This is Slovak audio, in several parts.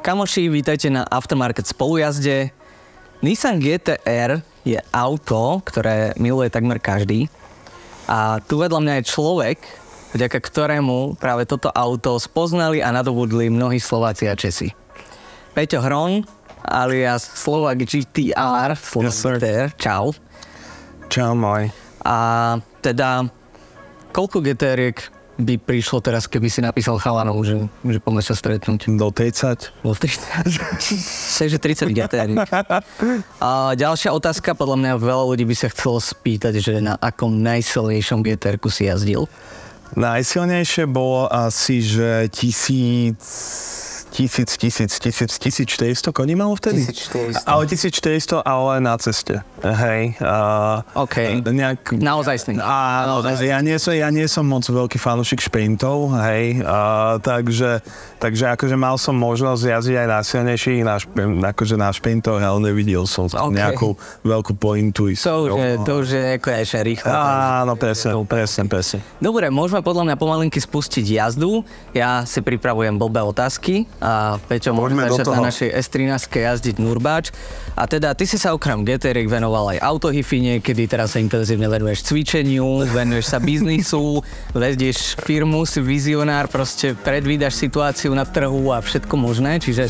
Kamoši, vítajte na Aftermarket spolujazde. Nissan GT-R je auto, ktoré miluje takmer každý. A tu vedľa mňa je človek, vďaka ktorému práve toto auto spoznali a nadobudli mnohí Slováci a Česi. Peťo Hron, alias Slovak GT-R. Čau. Čau, moj. A teda, koľko GT-riek by prišlo teraz, keby si napísal chalanov, že poďme sa stretnúť? Do 30. Do 30. Seže 30 GT-riek. A ďalšia otázka, podľa mňa veľa ľudí by sa chcelo spýtať, že na akom najsilnejšom GT-rku si jazdil? Najsilnejšie bolo asi, že 1400 koní malo vtedy? 1400. Ale 1400, ale na ceste. Hej. OK. Naozaj sný. Ja nie som moc veľký fanúšik šprintov, hej. Takže akože mal som možnosť jazdiť aj na silnejších, akože na šprintoch, ale nevidel som nejakú veľkú pointu. To už je ako ešte rýchlo. Áno, presne. Dobre, môžeme podľa mňa pomalinky spustiť jazdu. Ja si pripravujem blbé otázky. A Peťo môže začať na našej S13 jazdiť Nurbáč. A teda ty si sa okrem GT-riek venoval aj autohyfy niekedy, teraz sa intenzívne venuješ cvičeniu, venuješ sa biznisu, vedieš firmu, si vizionár, proste predvídaš situáciu na trhu a všetko možné, čiže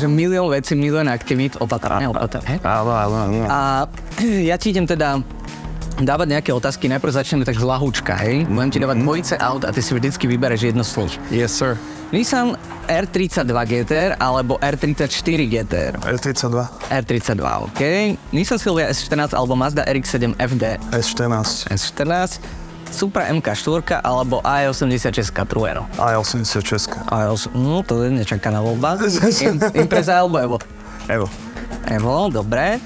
milión vecí, milión aktivít, opatrne. A ja ti idem teda dávať nejaké otázky, najprv začneme tak z lahúčka, hej? Budem ti dávať dvojice aut a ty si vždycky vybereš jedno slovo. Yes, sir. Nissan R32 GT-R alebo R34 GT-R? R32. R32, OK. Nissan Silvia S14 alebo Mazda RX-7 FD? S14. Supra MK4 alebo A86 Trueno? A86. To je nečakaná voľba. Impreza alebo Evo? Evo, dobre.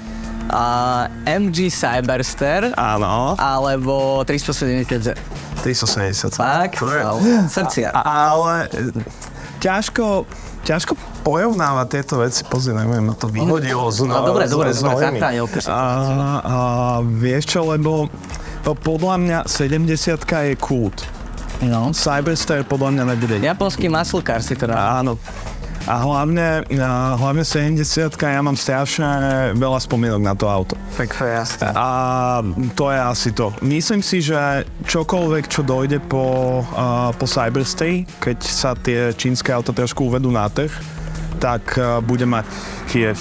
MG Cyberster? Áno. Alebo 370Z? 370. Tak, srdcia. Ale ťažko porovnávať tieto veci. Pozri, neviem, to vyhodilo z dobre, zachránil. Vieš čo, lebo podľa mňa 70-ka je kult. No. Cyberster podľa mňa nebude. Japonský muscle car si teda. Áno. A hlavne 70-ka, ja mám strašne veľa spomienok na to auto. Tak to je jasné. A to je asi to. Myslím si, že čokoľvek, čo dojde po Cyberstay, keď sa tie čínske auta trošku uvedú na trh, tak bude mať tiež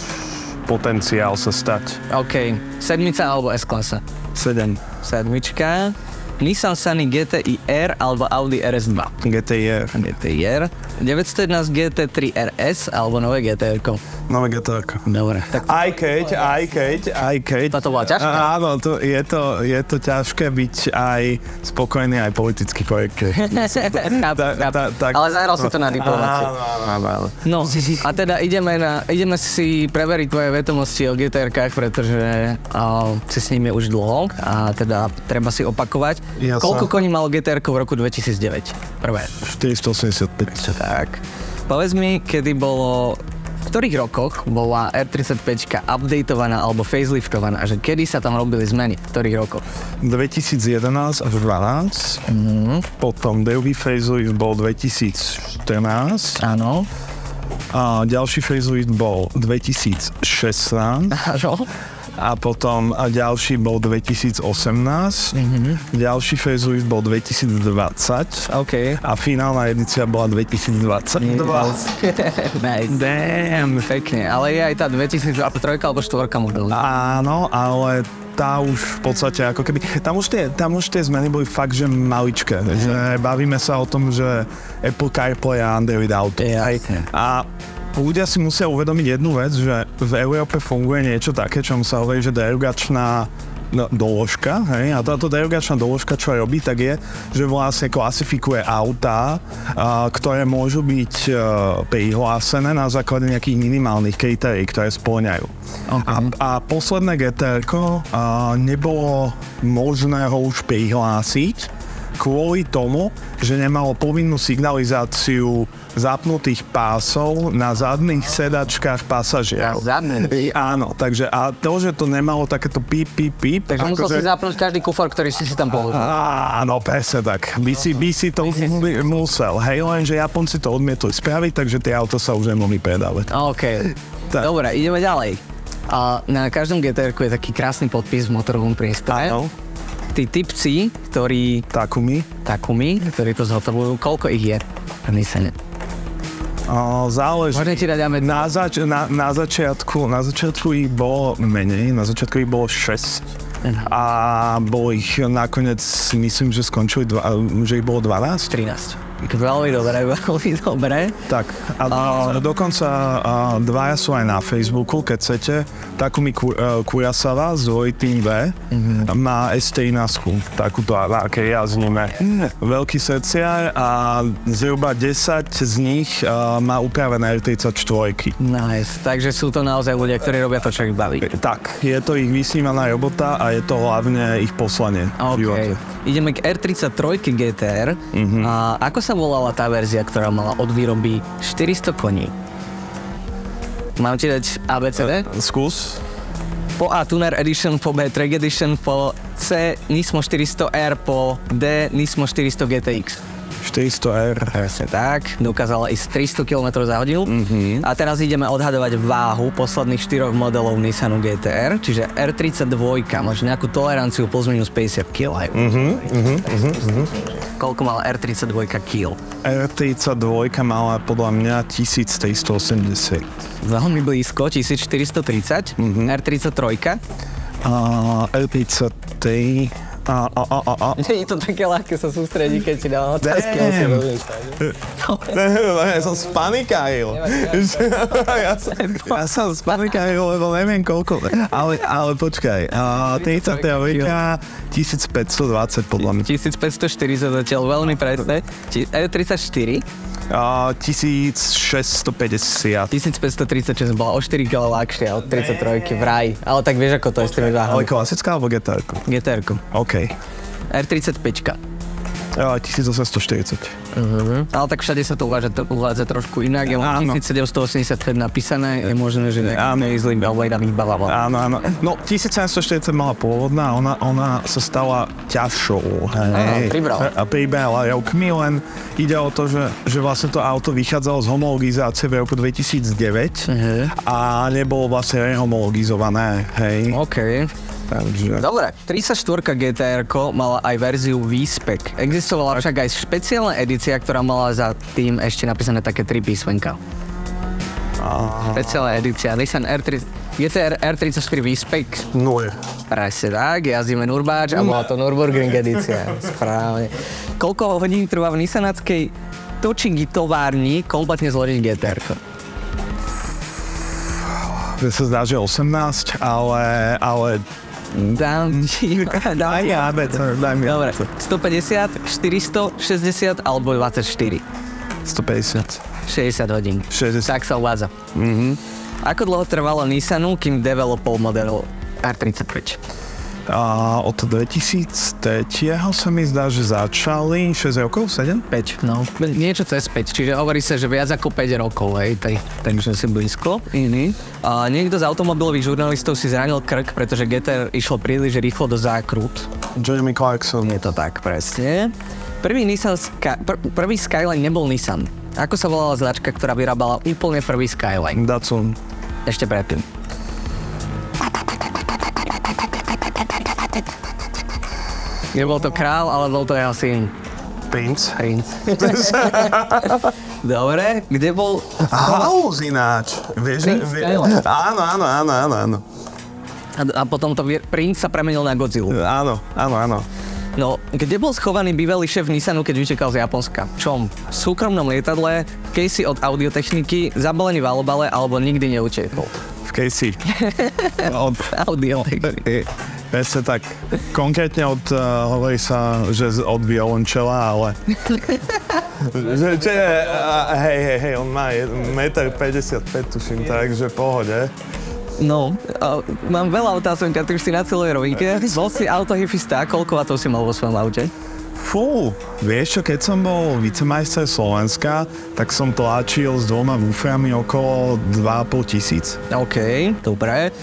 potenciál sa stať. OK. Sedmica alebo S-klasa? 7. Sedmička. Nissan Sunny GTI-R alebo Audi RS2? GTI-R. 911 GT3 RS alebo nové GT-rko? Nové GT-rko. Dobre. Aj keď. To bola ťažké? Áno, je to ťažké byť aj spokojný, aj politicky korektný. Ale zahral si to na diplomáciu. Áno. No, a teda ideme si preveriť tvoje vedomosti o GT-rkách, pretože si s nimi už dlho a teda treba si opakovať. Koľko koní malo GT-rko v roku 2009? Prvé. 485. Tak. Povedz mi, v ktorých rokoch bola R35 updateovaná alebo faceliftovaná? Že kedy sa tam robili zmeny? V ktorých rokoch? 2011 až 2012. Potom druhý facelift bol 2014. Áno. A ďalší facelift bol 2016. Áno. A potom ďalší bol 2018, ďalší facelift bol 2020 a finálna edícia bola 2022. Damn, pekne. Ale je aj tá 2003 alebo 4 model. Áno, ale tá už v podstate ako keby... Tam už tie zmeny boli fakt, že maličké. Že bavíme sa o tom, že Apple CarPlay a Android Auto. A ľudia si musia uvedomiť jednu vec, že v Európe funguje niečo také, čo sa hovorí, že derogačná doložka, hej? A táto derogačná doložka, čo robí, tak je, že vlastne klasifikuje autá, ktoré môžu byť prihlásené na základe nejakých minimálnych kritérií, ktoré spĺňajú. Okay. A posledné GT-rko nebolo možné ho už prihlásiť, kvôli tomu, že nemalo povinnú signalizáciu zapnutých pásov na zadných sedačkách pasažierov. Áno, takže a to, že to nemalo takéto píp. Takže musel si zapnúť každý kufor, ktorý si tam položil. Áno, presne tak. By si to musel. Hej, lenže Japonci to odmietli spraviť, takže tie auta sa už nemohli predávať. OK. Dobre, ideme ďalej. A na každom GTR-ku je taký krásny podpis v motorovom priestore. Áno. Tí typci, ktorí... Takumi, ktorí to zhotovujú, koľko ich je v Nissane? Záleží. Možno ti dáme... Na začiatku ich bolo menej, na začiatku ich bolo 6. A bolo ich nakoniec, myslím, že skončili, že ich bolo 12? 13. Veľmi dobre. Tak, a dokonca dvaja sú aj na Facebooku, keď chcete. Takumi Kurosawa z dvojitým V má S13, takúto, na akej jazdíme. Veľký srdciar a zhruba 10 z nich má upravené R34. Nice, takže sú to naozaj ľudia, ktorí robia to, čo ich baví. Tak, je to ich vysnívaná robota a je to hlavne ich poslanie. OK, ideme k R33 GTR. A ako sa volala tá verzia, ktorá mala od výroby 400 koní? Mám ti dať ABCD? Skús. Po A Tuner Edition, po B Track Edition, po C Nismo 400R, po D Nismo 400 GTX. 400R. Presne tak, dokázala ísť 300 km za hodinu. A teraz ideme odhadovať váhu posledných 4 modelov Nissanu GTR, čiže R32, máš nejakú toleranciu plus minus 50 kg. Koľko mala R32 kg? R32 mala podľa mňa 1380. Veľmi blízko, 1430. R33. R33... Nie je to také ľahké sa sústrediť, keď si dám otázky. Ja som spanikáril. Ja som spanikáril, lebo neviem koľko. Ale počkaj, 33 1520 podľa mňa. 1504 sa zatiaľ veľmi presne. R34. 1650. 1536 bola o 4 kg ľahšia od 33 vraj. Ale tak vieš, ako to je s tými váhami. Ale klasická alebo GTR-ku? GTR-ku. OK. R35. 1840. Ale tak všade sa to uvádza trošku inak. Je 1785 napísané, je možné, že nejaký zlý alebo iná výbava. Áno. No, 1740 mala pôvodná, ona sa stala ťažšou. Pribrala javkmi, len ide o to, že vlastne to auto vychádzalo z homologizácie v roku 2009 a nebolo vlastne rehomologizované, hej. OK. Takže... Dobre, 34 GTR-ko mala aj verziu V-Spec. Existovala však aj špeciálna edícia, ktorá mala za tým ešte napísané také 3 písmenka. Špeciálna edícia Nissan GTR R34 V-Spec. Presne tak, jazdíme Nurbáč a bola to Nürburgring edícia. Správne. Koľko hodín trvá v nissanátskej točingy továrni kompletne zložiť GTR-ko? Mne sa zdá, že 18, ale... Daj mi. Dobre. 150, 460 alebo 24? 150. 60 hodín. 60. Tak sa uvádza. Ako dlho trvalo Nissanu, kým developol model R35? Od 2003 sa mi zdá, že začali 6 rokov, 7? 5, no. Niečo cez 5, čiže hovorí sa, že viac ako 5 rokov, hej, takže si blízko. Niekto z automobilových žurnalistov si zranil krk, pretože GTR išlo príliš rýchlo do zákrut. Jeremy Clarkson. Je to tak, presne. Prvý Skyline nebol Nissan. Ako sa volala značka, ktorá vyrábala úplne prvý Skyline? Datsun. Ešte predtým. Nebol to král, ale bol to jeho syn. Prince. Dobre, kde bol... Haus ináč. Vieš, áno. A potom to Prince sa premenil na Godzilla. Áno. No, kde bol schovaný bývalý šéf Nissanu, keď utekal z Japonska? V čom? V súkromnom lietadle, v casey od audiotechniky, zabalený v alobale, alebo nikdy neutekol? V casey. Od audiotechniky. Presne tak. Konkrétne hovorí sa, že od violončela, ale... Hej, on má 1,55 m, tuším, takže pohode. No, mám veľa otázok, ty už si na celej rovinke. Bol si autohyfista, koľko vatov si mal vo svojom aute? Fú, vieš čo, keď som bol vicemajster Slovenska, tak som tlačil s 2 wooframi okolo 2500. OK, dobre.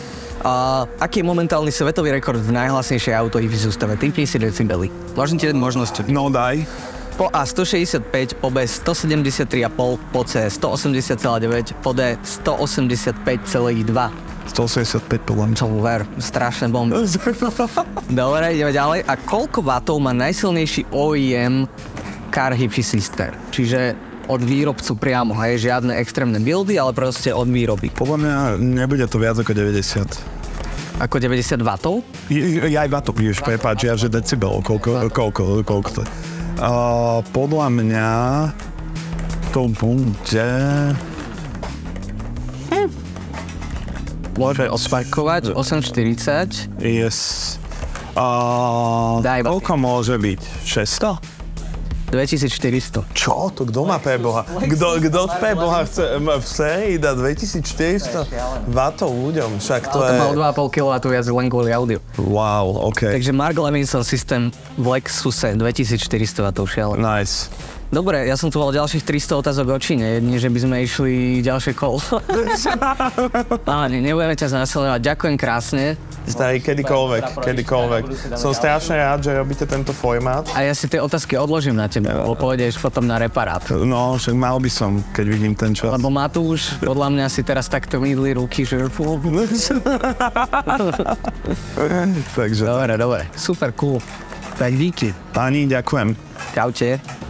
A aký je momentálny svetový rekord v najhlasnejšej auto HIFI sústave? Typni si decibely. Môžem ti dať možnosť. No daj. Po A 165, po B 173,5, po C 180,9, po D 185,2. 185 podľa mňa. Čo ver, strašné bomby. Dobre, ideme ďalej. A koľko wattov má najsilnejší OEM car HIFI systém? Čiže od výrobcu priamo, hej, žiadne extrémne buildy, ale proste od výroby. Podľa mňa nebude to viac ako 90. Ako 90 wattov? Ja aj wattov, prepáč, ja že decibel, koľko to je. Podľa mňa to bude... Môže odparkovať 840. Yes. Daj, koľko môže byť? 600? 2400. Čo? To kto má pre Boha? Kto pre Boha chce v sérii dať 2400 watov ľuďom? Však to je... To má 2,5 kW viac len kvôli audio. Wow, OK. Takže Mark Levinson systém v Lexuse 2400 watov šialené. Nice. Dobre, ja som tu mal ďalších 300 otázok o Číne, nie že by sme išli ďalšie kolo. Nebudeme ťa znasledovať, ďakujem krásne. Starý, kedykoľvek. Som strašne rád, že robíte tento formát. A ja si tie otázky odložím na teba, lebo pôjdeš potom na reparát. No, však mal by som, keď vidím ten čas. Lebo Matúš, podľa mňa si teraz takto mydli ruky, že... Takže... Dobre, super, cool. Tak díky. Pani, ďakujem. Čaute.